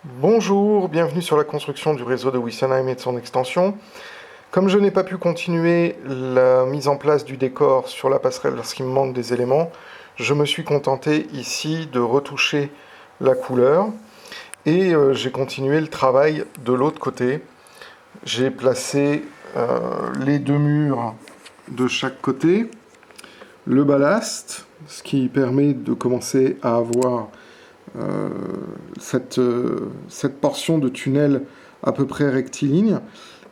Bonjour, bienvenue sur la construction du réseau de Wissenheim et de son extension. Comme je n'ai pas pu continuer la mise en place du décor sur la passerelle parce qu'il me manque des éléments, je me suis contenté ici de retoucher la couleur et j'ai continué le travail de l'autre côté. J'ai placé les deux murs de chaque côté, le ballast, ce qui permet de commencer à avoir cette portion de tunnel à peu près rectiligne.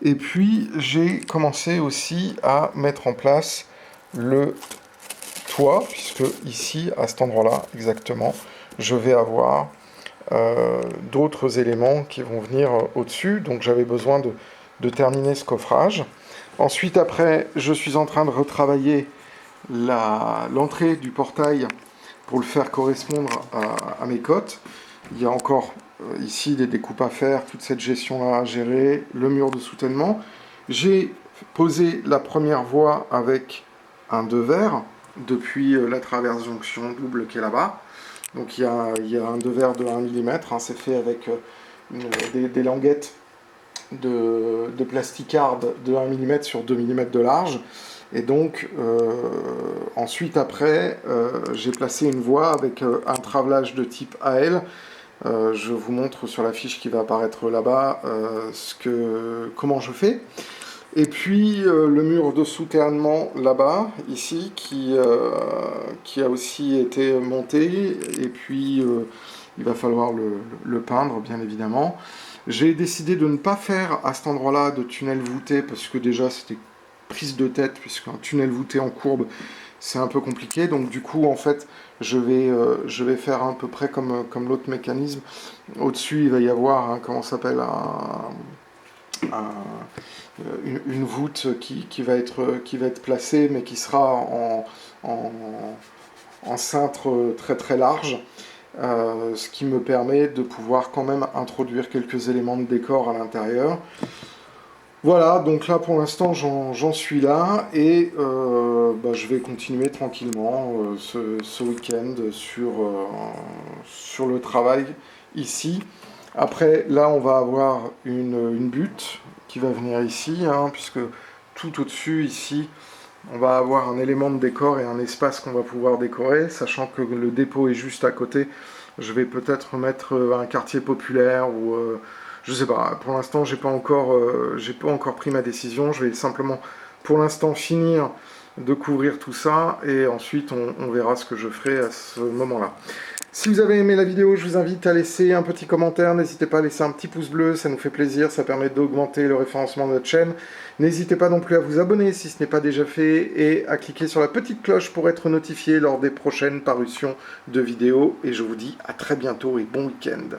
Et puis j'ai commencé aussi à mettre en place le toit, puisque ici, à cet endroit-là, exactement, je vais avoir d'autres éléments qui vont venir au-dessus. Donc j'avais besoin de terminer ce coffrage. Ensuite, après, je suis en train de retravailler l'entrée du portail pour le faire correspondre à mes cotes. Il y a encore ici des découpes à faire, toute cette gestion-là à gérer, le mur de soutènement. J'ai posé la première voie avec un 2 verre depuis la traverse jonction double qui est là-bas. Donc il y a un 2 verre de 1 mm, hein, c'est fait avec des languettes de plasticard de 1 mm sur 2 mm de large. Et donc, ensuite, après, j'ai placé une voie avec un travelage de type AL. Je vous montre sur la fiche qui va apparaître là-bas comment je fais. Et puis, le mur de soutènement là-bas, ici, qui a aussi été monté. Et puis, il va falloir le peindre, bien évidemment. J'ai décidé de ne pas faire à cet endroit-là de tunnel voûté, parce que déjà, c'était prise de tête, puisqu'un tunnel voûté en courbe, c'est un peu compliqué. Donc du coup, en fait, je vais faire à peu près comme l'autre mécanisme. Au-dessus, il va y avoir, comment ça s'appelle, une voûte qui va être placée, mais qui sera en cintre très très large. Ce qui me permet de pouvoir quand même introduire quelques éléments de décor à l'intérieur. Voilà, donc là pour l'instant j'en suis là et je vais continuer tranquillement ce week-end sur le travail ici. Après là on va avoir une butte qui va venir ici, hein, puisque tout au-dessus ici on va avoir un élément de décor et un espace qu'on va pouvoir décorer, sachant que le dépôt est juste à côté. Je vais peut-être mettre un quartier populaire ou je sais pas. Pour l'instant, j'ai pas encore pris ma décision. Je vais simplement, pour l'instant, finir de couvrir tout ça et ensuite on verra ce que je ferai à ce moment-là. Si vous avez aimé la vidéo, je vous invite à laisser un petit commentaire. N'hésitez pas à laisser un petit pouce bleu, ça nous fait plaisir, ça permet d'augmenter le référencement de notre chaîne. N'hésitez pas non plus à vous abonner si ce n'est pas déjà fait et à cliquer sur la petite cloche pour être notifié lors des prochaines parutions de vidéos. Et je vous dis à très bientôt et bon week-end.